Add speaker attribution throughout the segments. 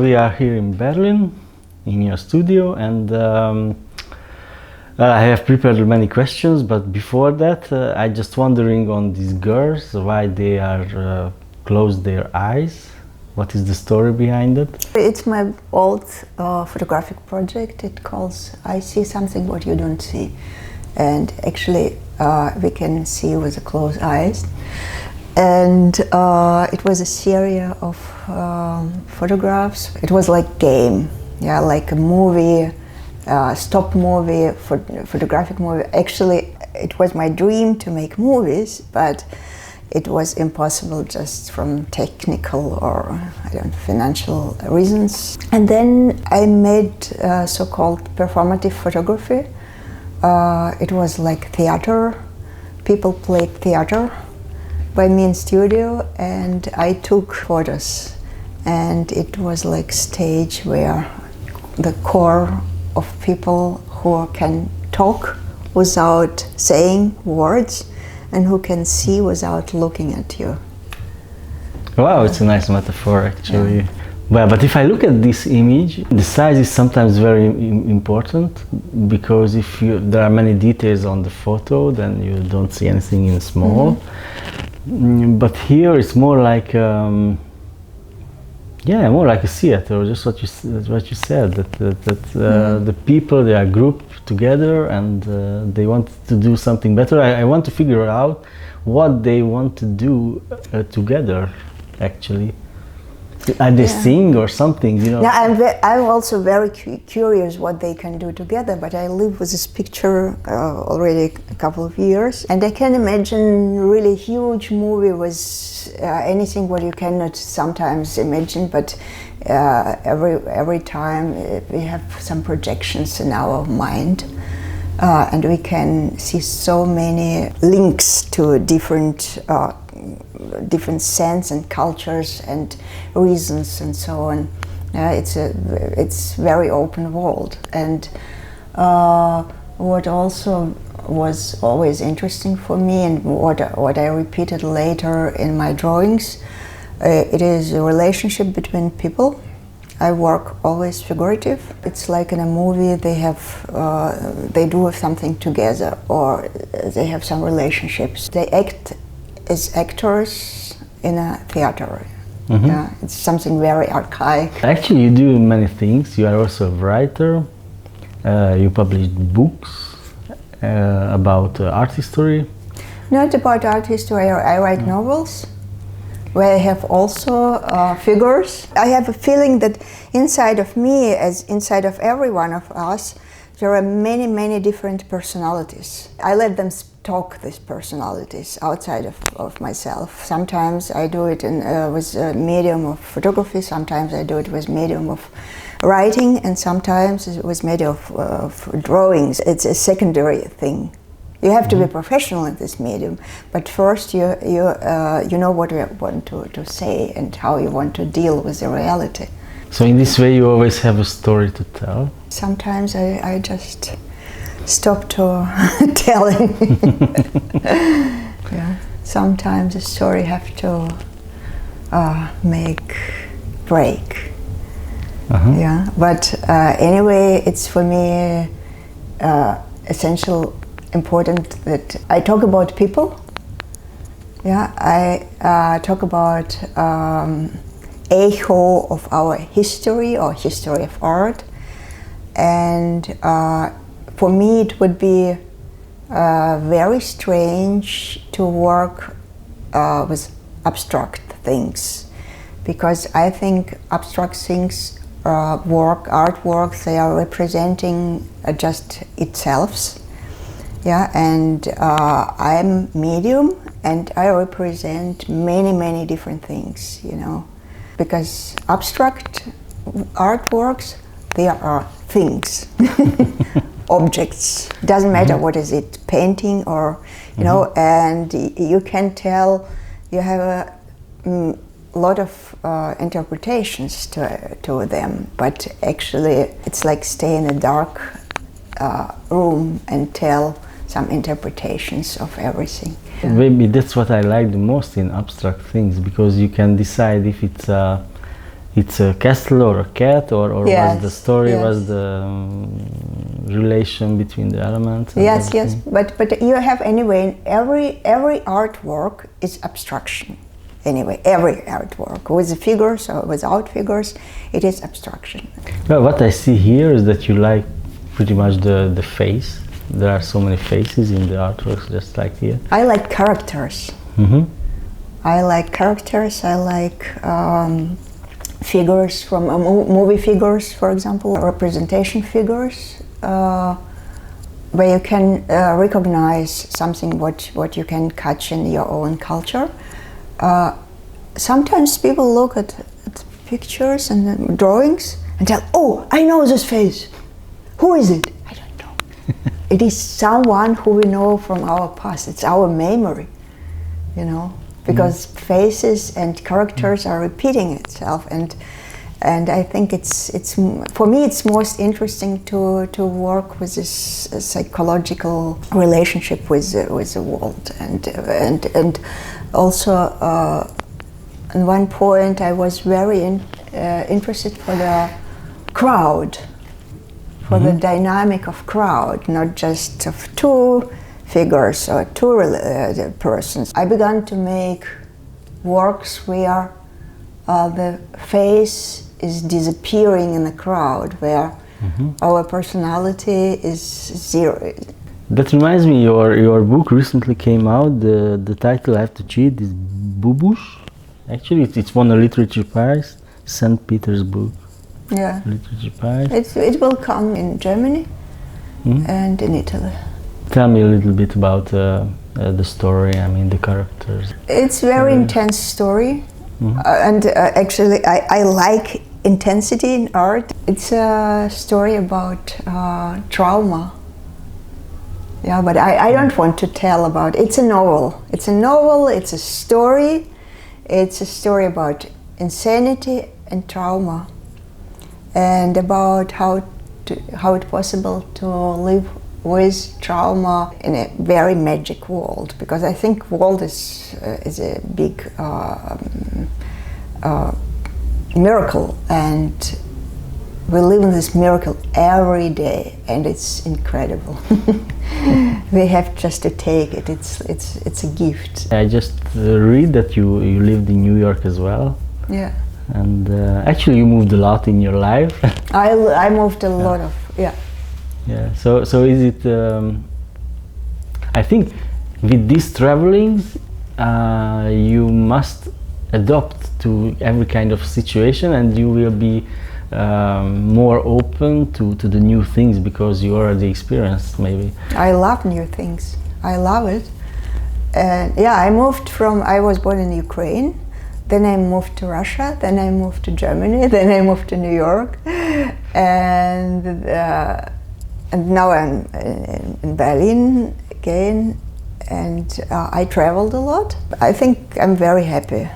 Speaker 1: we are here in Berlin, in your studio, and I have prepared many questions, but before that, I just wondering on these girls, why they are close their eyes. What is the story behind it?
Speaker 2: It's my old photographic project. It calls I See Something What You Don't See. And actually we can see with the closed eyes. And it was a series of photographs. It was like game, yeah, like a movie, stop movie, photographic movie. Actually, it was my dream to make movies, but it was impossible just from technical or financial reasons. And then I made so-called performative photography. It was like theater. People played theater by me in studio, and I took photos. And it was like stage where the core of people who can talk without saying words, and who can see without looking at you.
Speaker 1: Wow, it's a nice metaphor actually. Yeah. Well, but if I look at this image, the size is sometimes very important, because if there are many details on the photo, then you don't see anything in small. Mm-hmm. But here it's more like more like a theater, just what you said, that the people, they are grouped together and they want to do something better. I want to figure out what they want to do together, actually. Are they sing or something, you know?
Speaker 2: Yeah, I'm also very curious what they can do together, but I live with this picture already a couple of years, and I can imagine really huge movie with anything what you cannot sometimes imagine, but every time we have some projections in our mind, and we can see so many links to different sense and cultures and reasons and so on. It's very open world. And what also was always interesting for me, and what I repeated later in my drawings, it is a relationship between people. I work always figurative. It's like in a movie they do something together, or they have some relationships. They act as actors in a theater. Mm-hmm. Yeah, it's something very archaic.
Speaker 1: Actually, you do many things. You are also a writer. You publish books about art history.
Speaker 2: Not about art history. I write novels where I have also figures. I have a feeling that inside of me, as inside of every one of us, there are many, many different personalities. I let them talk, these personalities, outside of myself. Sometimes I do it with a medium of photography, sometimes I do it with medium of writing, and sometimes with medium of drawings. It's a secondary thing. You have to be professional in this medium, but first you know what you want to say and how you want to deal with the reality.
Speaker 1: So in this way you always have a story to tell?
Speaker 2: Sometimes I just stop to telling. Yeah. Sometimes the story have to break. Yeah. But anyway, it's for me essential, important that I talk about people. Yeah, I talk about echo of our history or history of art, and for me it would be very strange to work with abstract things, because I think abstract things, artworks, they are representing just itself. Yeah, and I'm medium, and I represent many, many different things, you know, because abstract artworks, they are things, objects. Doesn't matter what is it, painting or, you know, and you can tell you have a lot of interpretations to them, but actually it's like stay in a dark room and tell some interpretations of everything. Yeah.
Speaker 1: Maybe that's what I like the most in abstract things, because you can decide if it's a castle or a cat, or
Speaker 2: Yes,
Speaker 1: was the story,
Speaker 2: yes.
Speaker 1: was the relation between the elements? And
Speaker 2: Yes, yes,
Speaker 1: everything?
Speaker 2: but you have anyway, every artwork is abstraction. Anyway, every artwork, with figures or without figures, it is abstraction.
Speaker 1: Well, what I see here is that you like pretty much the face. There are so many faces in the artworks, just like here.
Speaker 2: I like characters.
Speaker 1: Mm-hmm.
Speaker 2: I like characters, I like figures from movie figures, for example, representation figures, where you can recognize something what you can catch in your own culture. Sometimes people look at pictures and drawings and tell, oh, I know this face. Who is it? I don't know. It is someone who we know from our past. It's our memory, you know, because faces and characters are repeating itself, and I think it's for me it's most interesting to work with this psychological relationship with the world, and also at one point I was very interested for the crowd, for the dynamic of crowd, not just of two figures or two persons. I began to make works where the face is disappearing in the crowd, where our personality is zero.
Speaker 1: That reminds me, your book recently came out. The title, I have to cheat, is Bubush. Actually, it's won a literature prize, St. Petersburg
Speaker 2: Yeah,
Speaker 1: Literature Prize.
Speaker 2: it will come in Germany and in Italy.
Speaker 1: Tell me a little bit about the story, I mean the characters.
Speaker 2: It's very intense story, and actually I like intensity in art. It's a story about trauma. Yeah, but I don't want to tell about it. It's a novel. It's a novel, it's a story. It's a story about insanity and trauma, and about how it's possible to live with trauma in a very magic world, because I think world is a big miracle, and we live in this miracle every day, and it's incredible. We have just to take it. It's a gift.
Speaker 1: I just read that you lived in New York as well.
Speaker 2: Yeah.
Speaker 1: And actually you moved a lot in your life.
Speaker 2: I moved a lot of, yeah.
Speaker 1: Yeah, so is it, I think with these travelings, you must adapt to every kind of situation, and you will be more open to the new things because you already experienced, maybe.
Speaker 2: I love new things. I love it. And yeah, I was born in Ukraine, then I moved to Russia, then I moved to Germany, then I moved to New York, and now I'm in Berlin again, and I traveled a lot. I think I'm very happy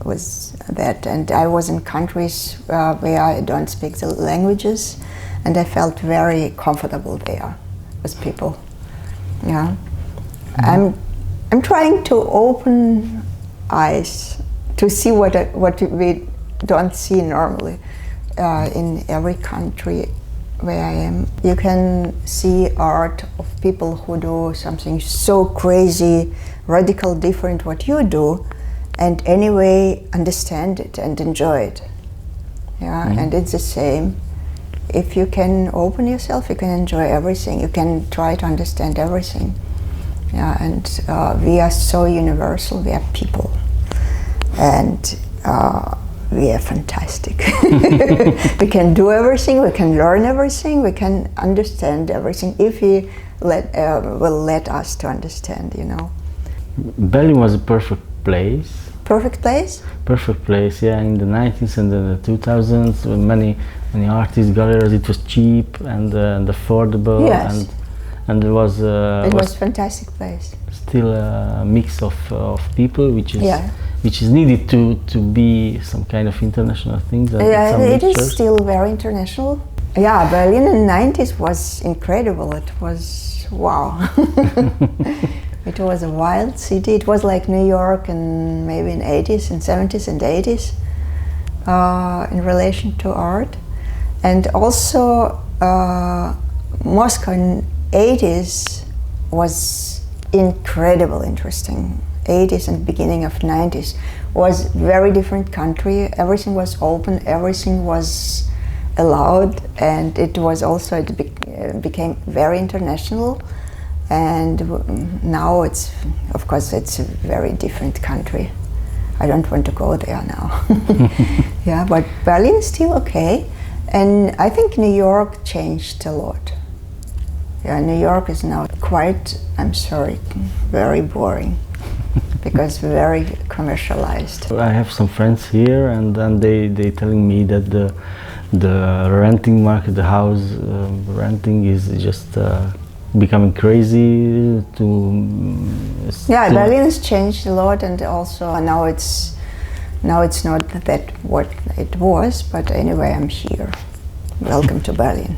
Speaker 2: with that, and I was in countries where I don't speak the languages, and I felt very comfortable there with people. Yeah, I'm trying to open eyes to see what we don't see normally in every country where I am. You can see art of people who do something so crazy, radical, different what you do, and anyway understand it and enjoy it. Yeah, and it's the same. If you can open yourself, you can enjoy everything. You can try to understand everything. Yeah, and we are so universal. We are people, and we are fantastic. We can do everything. We can learn everything. We can understand everything if we will let us to understand. You know.
Speaker 1: Berlin was a perfect place.
Speaker 2: Perfect place?
Speaker 1: Perfect place, yeah. In the 90s and the 2000s, many artists, galleries. It was cheap and affordable,
Speaker 2: yes.
Speaker 1: and there was.
Speaker 2: It was a fantastic place.
Speaker 1: Still a mix of people, which is needed to be some kind of international things.
Speaker 2: Yeah, it is still very international. Yeah, Berlin in the 90s was incredible. It was wow. It was a wild city. It was like New York and maybe in 80s and 70s and 80s. in relation to art. And also Moscow in 80s was incredibly interesting. 80s and beginning of 90s was very different country. Everything was open, everything was allowed, and it was also, it became very international. And now it's, of course, it's a very different country. I don't want to go there now. Yeah, but Berlin is still okay. And I think New York changed a lot. Yeah, New York is now quite, I'm sorry, very boring. Because very commercialized.
Speaker 1: I have some friends here, and then they telling me that the renting market, the house renting is just becoming crazy.
Speaker 2: Yeah, Berlin has changed a lot, and also now it's not that what it was. But anyway, I'm here. Welcome to Berlin.